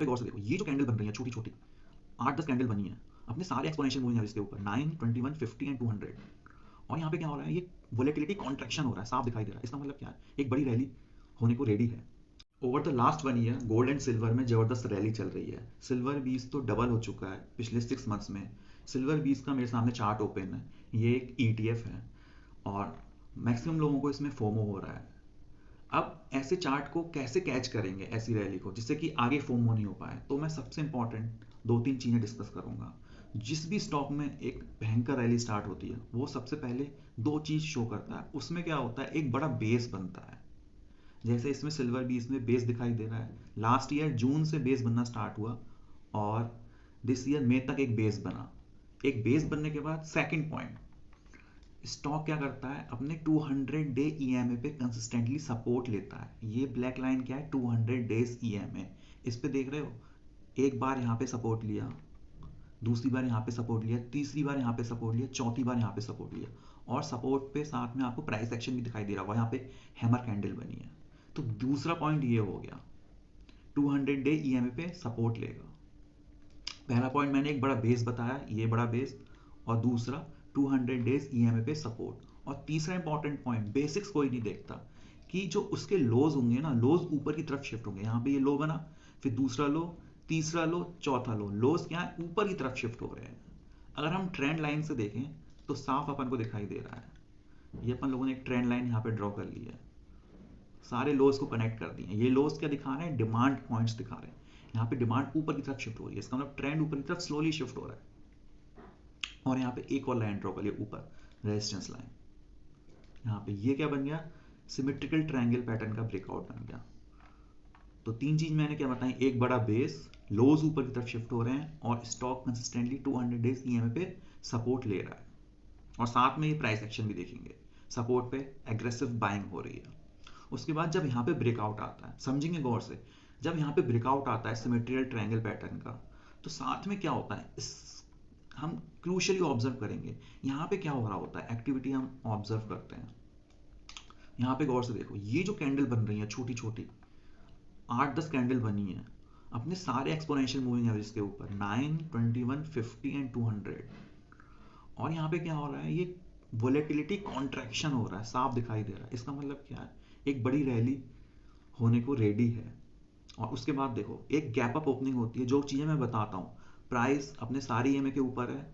पे गौर से देखो, ये जो कैंडल बन रही है छोटी छोटी 8-10 कैंडल बनी है अपने सारे एक्सपोनेंशियल मूविंग एवरेज के ऊपर 9, 21, 50 एंड 200। और यहाँ पे क्या हो रहा है, ये वोलेटिलिटी कॉन्ट्रैक्शन हो रहा है, साफ दिखाई दे रहा है। इसका मतलब क्या है, एक बड़ी रैली होने को रेडी है। Over the last 1 year gold and silver में जबरदस्त रैली चल रही है। सिल्वर बीस तो डबल हो चुका है पिछले 6 मंथ्स में। सिल्वर बीस का मेरे सामने चार्ट ओपन है, ये एक ETF है और मैक्सिमम लोगों को इसमें फोमो हो रहा है। अब ऐसे चार्ट को कैसे कैच करेंगे, ऐसी रैली को, जिससे कि आगे फोमो नहीं हो पाए, तो मैं सबसे इंपॉर्टेंट 2-3 चीज़ें डिस्कस करूंगा। जिस भी स्टॉक में एक भयंकर रैली स्टार्ट होती है, वो सबसे पहले 2 चीज़ शो करता है। उसमें क्या होता है, एक बड़ा बेस बनता है। जैसे इसमें सिल्वर भी इसमें बेस दिखाई दे रहा है। लास्ट ईयर जून से बेस बनना स्टार्ट हुआ और दिस ईयर मई तक एक बेस बना। एक बेस बनने के बाद सेकंड पॉइंट, स्टॉक क्या करता है, अपने 200 डे ईएमए पे कंसिस्टेंटली सपोर्ट लेता है। ये ब्लैक लाइन क्या है, 200 डेज ईएमए। इस पे देख रहे हो, एक बार यहाँ पे सपोर्ट लिया, दूसरी बार यहाँ पे सपोर्ट लिया, तीसरी बार यहाँ पे सपोर्ट लिया, चौथी बार यहाँ पे सपोर्ट लिया, और सपोर्ट पे साथ में आपको प्राइस एक्शन भी दिखाई दे रहा होगा। यहाँ पे हैमर कैंडल बनी है। तो दूसरा पॉइंट ये हो गया, 200 डे ईएमए पे सपोर्ट लेगा। पहला पॉइंट मैंने एक बड़ा बेस बताया, ये बड़ा बेस, और दूसरा 200 डेज ईएमए पे सपोर्ट। और तीसरा इंपॉर्टेंट पॉइंट, बेसिक्स कोई नहीं देखता कि जो उसके लोज होंगे ना, लोज ऊपर की तरफ शिफ्ट होंगे। यहाँ पे ये लो बना, फिर दूसरा लो, तीसरा लो, चौथा लो, लोज क्या है, ऊपर की तरफ शिफ्ट हो रहे हैं। अगर हम ट्रेंड लाइन से देखें तो साफ अपन को दिखाई दे रहा है। ये अपन लोगों ने एक ट्रेंड लाइन यहाँ पे ड्रॉ कर ली है, सारे लोज को कनेक्ट कर दिए। ये लोज क्या दिखा रहे हैं, डिमांड पॉइंट्स दिखा रहे हैं। यहाँ पे डिमांड ऊपर की तरफ शिफ्ट हो रही है, इसका मतलब ट्रेंड ऊपर की तरफ स्लोली शिफ्ट हो रहा है। और यहाँ पे एक और लाइन ड्रॉ कर लिया ऊपर, रेजिस्टेंस लाइन। यहाँ पे ये क्या बन गया, सिमेट्रिकल ट्रायंगल पैटर्न का ब्रेकआउट बन गया। तो 3 चीज मैंने क्या बताई, एक बड़ा बेस, लोज ऊपर की तरफ शिफ्ट हो रहे हैं, और स्टॉक कंसिस्टेंटली 200 डेज ईएमए पे सपोर्ट ले रहा है। और साथ में ये प्राइस एक्शन भी देखेंगे, सपोर्ट पे एग्रेसिव बाइंग हो रही है। उसके बाद जब यहाँ पे ब्रेकआउट आता है, समझेंगे गौर से, जब यहाँ पे ब्रेकआउट आता है सिमेट्रिकल ट्रायंगल पैटर्न का, तो साथ में क्या होता है, इस हम क्रूशली ऑब्जर्व करेंगे यहाँ पे क्या हो रहा होता है, एक्टिविटी हम ऑब्जर्व करते हैं। यहाँ पे गौर से देखो, ये जो कैंडल बन रही है छोटी छोटी 8-10 कैंडल बनी है अपने सारे एक्सपोनेंशियल मूविंग एवरेज के ऊपर 9, 21, 50 एंड 200। और यहाँ पे क्या हो रहा है, ये वोलेटिलिटी कॉन्ट्रैक्शन हो रहा है, साफ दिखाई दे रहा है। इसका मतलब क्या है, एक बड़ी रैली होने को रेडी है। और उसके बाद देखो, एक गैप अप ओपनिंग होती है। जो चीज़ें मैं बताता हूँ, प्राइस अपने सारी ईएमए के ऊपर है,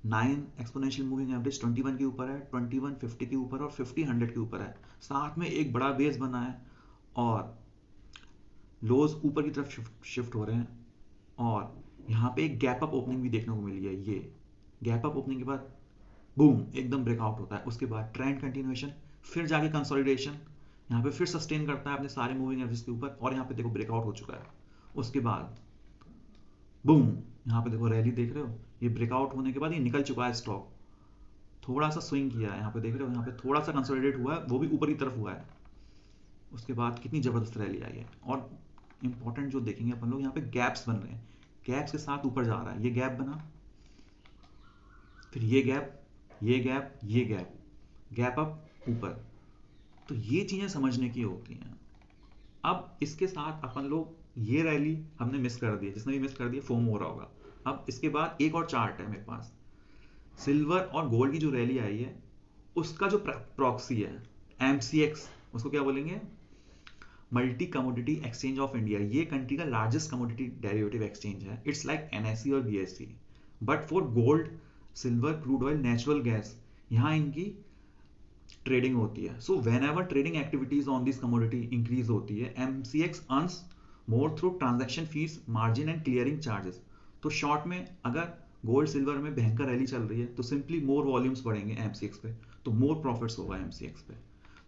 9 एक्सपोनेंशियल मूविंग एवरेज 21 के ऊपर है, 21 50 के ऊपर और 50 100 के ऊपर है। साथ में एक बड़ा बेस बना है और लोज ऊपर की तरफ शिफ्ट हो रहे हैं। और यहाँ पे एक गैप अप ओपनिंग भी देखने को मिली है। ये गैप अप ओपनिंग के बाद बूम एकदम ब्रेकआउट होता है। उसके बाद ट्रेंड कंटिन्यूएशन, फिर जाके कंसोलिडेशन, यहाँ पे फिर सस्टेन करता है अपने सारे मूविंग एवरेज के ऊपर, और यहाँ पे देखो ब्रेकआउट हो चुका है। उसके बाद बूम, यहाँ पे देखो रैली देख रहे हो, ये ब्रेकआउट होने के बाद ये निकल चुका है स्टॉक, थोड़ा सा स्विंग किया है। यहाँ पे देख रहे हो, यहाँ पे थोड़ा सा कंसोलिडेट हुआ है, वो भी ऊपर की तरफ हुआ है। उसके बाद कितनी जबरदस्त रैली आई है। और इंपॉर्टेंट जो देखेंगे अपन लोग, यहाँ पे गैप्स बन रहे हैं, गैप्स के साथ ऊपर जा रहा है। ये गैप बना, फिर ये गैप, ये गैप, ये गैप, गैप अप ऊपर। तो ये चीजें समझने की होती हैं। अब इसके साथ अपन लोग, ये रैली हमने मिस कर दी है, जिसने भी मिस कर दिया फोम हो रहा होगा। अब इसके बाद एक और चार्ट है मेरे पास, सिल्वर और गोल्ड की जो रैली आई है उसका जो प्रॉक्सी है, MCX, उसको क्या बोलेंगे, multi commodity exchange of India. ये कंट्री का लार्जेस्ट कमोडिटी डेरिवेटिव एक्सचेंज है। इट्स लाइक NSE और BSE, but for gold, silver, crude oil, natural gas, यहाँ इनकी ट्रेडिंग होती है। So when ever trading activities on this commodity increase होती है, MCX earns more through transaction fees, margin and clearing charges. तो short में, अगर गोल्ड सिल्वर में भयंकर रैली चल रही है तो सिंपली मोर वॉल्यूम्स बढ़ेंगे MCX पे, तो मोर प्रॉफिट्स होगा MCX पे।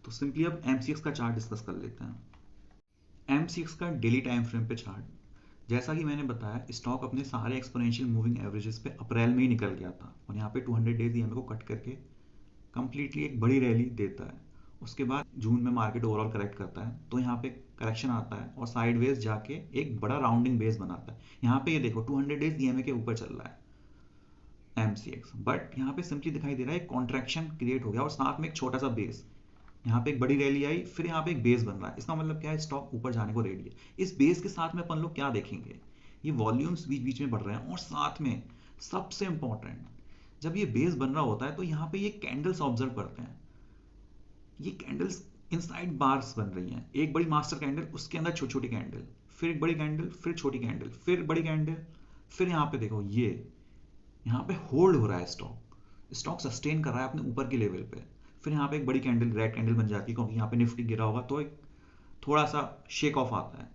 तो सिंपली अब MCX का चार्ट डिस्कस कर लेते हैं। MCX का डेली टाइम फ्रेम पे चार्ट, जैसा कि मैंने बताया, स्टॉक अपने सारे एक्सपोनेंशियल मूविंग एवरेजेस पे अप्रैल में ही निकल गया था, और यहाँ पे 200 डेज ईएमए को कट करके कंप्लीटली एक बड़ी रैली देता है। उसके बाद जून में मार्केट ओवरऑल करेक्ट करता है, तो यहाँ पे करेक्शन आता है और साइडवेज जाके एक बड़ा राउंडिंग बेस बनाता है। यहाँ पे ये देखो 200 डेज ईएमए के ऊपर चल रहा है MCX, बट यहाँ पे सिंपली दिखाई दे रहा है कॉन्ट्रैक्शन क्रिएट हो गया और साथ में एक छोटा सा बेस। यहाँ पे एक बड़ी रैली आई, फिर यहाँ पे एक बेस बन रहा है। इसका मतलब क्या है, स्टॉक ऊपर जाने को रेडी है। इस बेस के साथ में अपन लोग क्या देखेंगे, ये वॉल्यूम्स बीच बीच में बढ़ रहे हैं, और साथ में सबसे इंपॉर्टेंट, जब ये बेस बन रहा होता है तो यहाँ पे ये कैंडल्स ऑब्जर्व करते हैं। ये कैंडल्स इनसाइड बार्स बन रही हैं, एक बड़ी मास्टर कैंडल, उसके अंदर छोटी छोटी कैंडल, फिर एक बड़ी कैंडल, फिर छोटी कैंडल, फिर बड़ी कैंडल, फिर यहाँ पे देखो ये यहाँ पे होल्ड हो रहा है, स्टॉक सस्टेन कर रहा है अपने ऊपर के लेवल पे। फिर यहाँ पे एक बड़ी कैंडल, रेड कैंडल बन जाती है, क्योंकि यहाँ पे निफ्टी गिरा होगा तो एक थोड़ा सा शेक ऑफ आता है,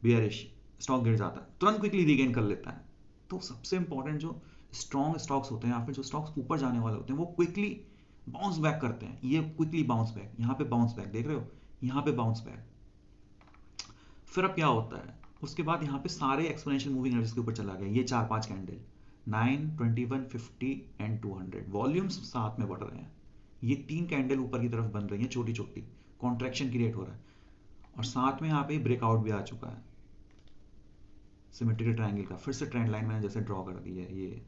बियरिश, स्टॉक गिर जाता है, तुरंत क्विकली रीगेन कर लेता है। तो सबसे इंपॉर्टेंट जो स्ट्रॉन्ग स्टॉक्स होते हैं या फिर जो स्टॉक्स ऊपर जाने वाले होते हैं वो क्विकली बाउंस बैक करते हैं। ये क्विकली बाउंस बैक, यहाँ पे बाउंस बैक देख रहे हो, यहाँ पे बाउंस बैक। फिर अब क्या होता है, उसके बाद यहाँ पे सारे एक्सपोनेंशियल मूविंग एवरेज के ऊपर चला गया, ये 4-5 कैंडल, 9, 21, 50 एंड 200, वॉल्यूम्स साथ में बढ़ रहे हैं। ये 3 कैंडल ऊपर की तरफ बन रही है, छोटी छोटी, कॉन्ट्रैक्शन क्रिएट हो रहा है, और साथ में यहाँ पे ब्रेकआउट भी आ चुका है सिमेट्रिकल ट्रायंगल का। फिर से ट्रेंड लाइन मैंने जैसे ड्रॉ कर दी है, ये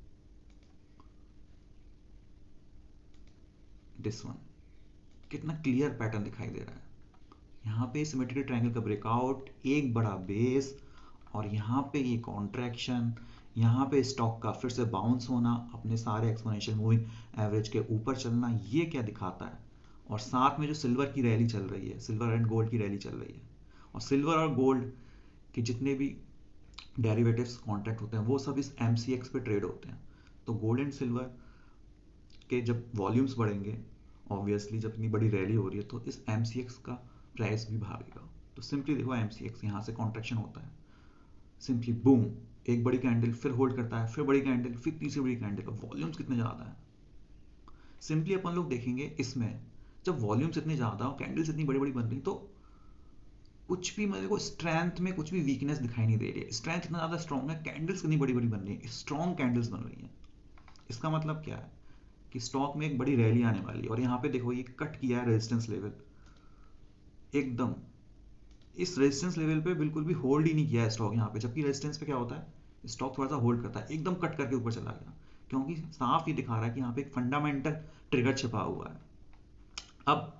दिस वन, कितना क्लियर पैटर्न दिखाई दे रहा है। यहाँ पे सिमेट्रिकल ट्रायंगल का ब्रेकआउट, एक बड़ा बेस, और यहाँ पे ये कॉन्ट्रैक्शन, यहाँ पे स्टॉक का फिर से बाउंस होना, अपने सारे एक्सपोनेंशियल मूविंग एवरेज के ऊपर चलना। ये क्या दिखाता है, और साथ में जो सिल्वर की रैली चल रही है, सिल्वर एंड गोल्ड की रैली चल रही है, और सिल्वर और गोल्ड के जितने भी डेरिवेटिव्स कॉन्ट्रैक्ट होते हैं वो सब इस MCX पे ट्रेड होते हैं। तो गोल्ड एंड सिल्वर के जब वॉल्यूम्स बढ़ेंगे, ऑब्वियसली जब इतनी बड़ी रैली हो रही है तो इस MCX का प्राइस भी भागेगा। तो सिंपली देखो MCX यहाँ से कॉन्ट्रैक्शन होता है, सिंपली बूम, एक बड़ी कैंडल, फिर होल्ड करता है, फिर बड़ी कैंडल, फिर तीसरी बड़ी कैंडल, वॉल्यूम्स कितने ज़्यादा है। सिंपली अपन लोग देखेंगे इसमें, जब वॉल्यूम्स इतने ज़्यादा और कैंडल्स इतनी बड़ी बड़ी बन रही तो कुछ भी मेरे को स्ट्रेंथ में कुछ भी वीकनेस दिखाई नहीं दे रही है। स्ट्रेंथ इतना ज़्यादा स्ट्रॉन्ग है, कैंडल्स कितनी बड़ी बड़ी बन रही है, स्ट्रॉन्ग कैंडल्स बन रही हैं। इसका मतलब क्या है कि स्टॉक में एक बड़ी रैली आने वाली है। और यहाँ पे देखो ये कट किया है रेजिस्टेंस लेवल, एकदम इस रेजिस्टेंस लेवल पे बिल्कुल भी होल्ड ही नहीं किया है स्टॉक यहाँ पे, जबकि रेजिस्टेंस पे क्या होता है, स्टॉक थोड़ा सा होल्ड करता है, एकदम कट करके ऊपर चला गया, क्योंकि साफ ये दिखा रहा है कि यहाँ पे एक फंडामेंटल ट्रिगर छिपा हुआ है। अब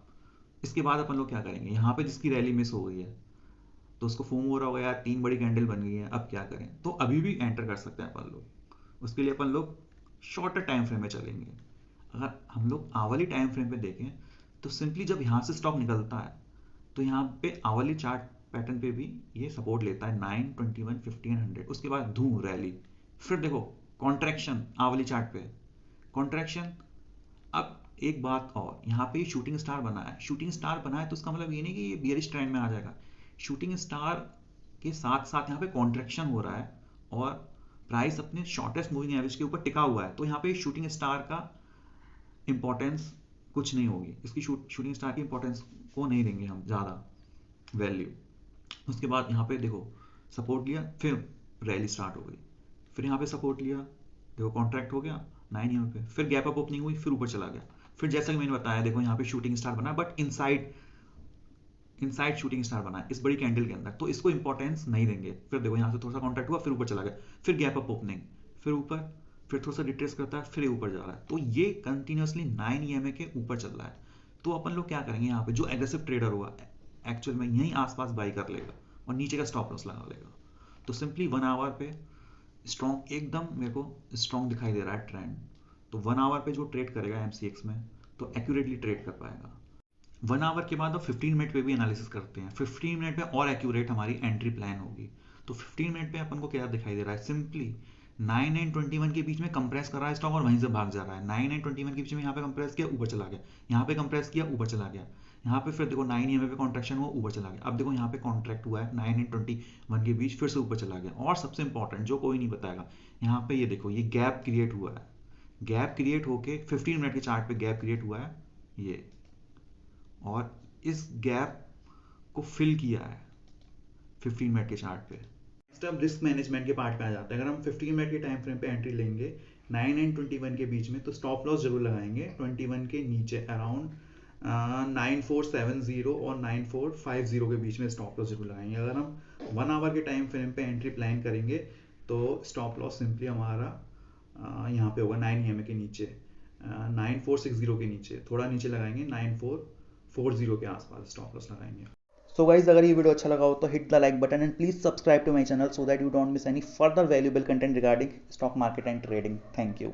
इसके बाद अपन लोग क्या करेंगे, यहाँ पे जिसकी रैली मिस हो गई है तो उसको फोम हो रहा होगा यार, 3 बड़ी कैंडल बन गई है, अब क्या करें। तो अभी भी एंटर कर सकते हैं अपन लोग, उसके लिए अपन लोग शॉर्टर टाइम फ्रेम में चलेंगे। अगर हम लोग आवली टाइम फ्रेम पे देखें तो सिंपली जब यहाँ से स्टॉक निकलता है तो यहाँ पे आवली चार्ट पैटर्न पे भी ये सपोर्ट लेता है 9, 21, 50 एंड 100, उसके बाद धूम रैली, फिर देखो कॉन्ट्रैक्शन आवली चार्ट पे, कॉन्ट्रैक्शन। अब एक बात और, यहाँ पे शूटिंग स्टार बना है, शूटिंग स्टार बना है तो इसका मतलब ये नहीं कि ये बियरिश ट्रेंड में आ जाएगा। शूटिंग स्टार के साथ साथ यहाँ पे कॉन्ट्रैक्शन हो रहा है और प्राइस अपने शॉर्टेस्ट मूविंग एवरेज के ऊपर टिका हुआ है, तो यहाँ पे शूटिंग स्टार का इंपॉर्टेंस कुछ नहीं होगी, इसकी शूटिंग स्टार की इंपॉर्टेंस को नहीं देंगे हम ज़्यादा वैल्यू। उसके बाद यहाँ पे देखो सपोर्ट लिया, फिर रैली स्टार्ट हो गई, फिर यहाँ पे सपोर्ट लिया, देखो कॉन्ट्रैक्ट हो गया 9 यहाँ पे, फिर गैप अप ओपनिंग हुई, फिर ऊपर चला गया, फिर जैसा कि मैंने बताया देखो यहाँ पे शूटिंग स्टार बना, बट इनसाइड शूटिंग स्टार बना है इस बड़ी कैंडल के अंदर, तो इसको इंपॉर्टेंस नहीं देंगे। फिर देखो यहाँ से थोड़ा सा कॉन्ट्रैक्ट हुआ, फिर ऊपर चला गया, फिर गैप अप ओपनिंग, फिर ऊपर, फिर थोड़ा सा रिट्रेस करता है, फिर ऊपर जा रहा है, तो ये कंटिन्यूसली 9 EMA के ऊपर चल रहा है। तो अपन लोग क्या करेंगे, यहाँ पे जो एग्रेसिव ट्रेडर हुआ एक्चुअल में यहीं आसपास बाई कर लेगा और नीचे का स्टॉप लॉस लगा लेगा। तो सिंपली 1 आवर पे स्ट्रॉन्ग, एकदम मेरे को स्ट्रॉन्ग दिखाई दे रहा है ट्रेंड, तो 1 आवर पे जो ट्रेड करेगा MCX में तो एक्यूरेटली ट्रेड कर पाएगा। 1 आवर के बाद अब 15 मिनट पे भी एनालिसिस करते हैं, 15 मिनट पे और एक्यूरेट हमारी एंट्री प्लान होगी। तो 15 मिनट पे अपन को क्या दिखाई दे रहा है, सिंपली 9 एंड 21 के बीच में कंप्रेस कर रहा है स्टॉक और वहीं से भाग जा रहा है। 9 एंड 21 के बीच में यहाँ पे कंप्रेस किया, ऊपर चला गया, यहाँ पे कंप्रेस किया, ऊपर चला गया, यहाँ पे फिर देखो 9 EMA पे कॉन्ट्रैक्शन हुआ, ऊपर चला गया। अब देखो यहाँ पे कॉन्ट्रैक्ट हुआ है 9 एंड 21 के बीच, फिर से ऊपर चला गया। और सबसे इंपॉर्टेंट जो कोई नहीं बताएगा, यहाँ पे ये देखो ये गैप क्रिएट हुआ है, गैप क्रिएट होके 15 मिनट के चार्ट पे गैप क्रिएट हुआ है ये, और इस गैप को फिल किया है 15 मिनट के चार्ट पे। नेक्स्ट अब रिस्क मैनेजमेंट के पार्ट पे आ जाते हैं। अगर हम 15 मिनट के टाइम फ्रेम पे एंट्री लेंगे 9 एंड 21 के बीच में, तो स्टॉप लॉस जरूर लगाएंगे 21 के नीचे अराउंड 9470 और 9450 के बीच में स्टॉप लॉस जरूर लगाएंगे। अगर हम 1 आवर के टाइम फ्रेम पे एंट्री प्लान करेंगे तो स्टॉप लॉस सिंपली हमारा यहाँ पे होगा 9 EMA के नीचे, 9460 के नीचे, थोड़ा नीचे लगाएंगे 9440 के आसपास स्टॉप लॉस लगाएंगे। सो गाइज अगर ये वीडियो अच्छा लगा हो तो hit the like button and please subscribe to my channel so that you don't miss any further valuable content regarding stock market and trading. Thank you.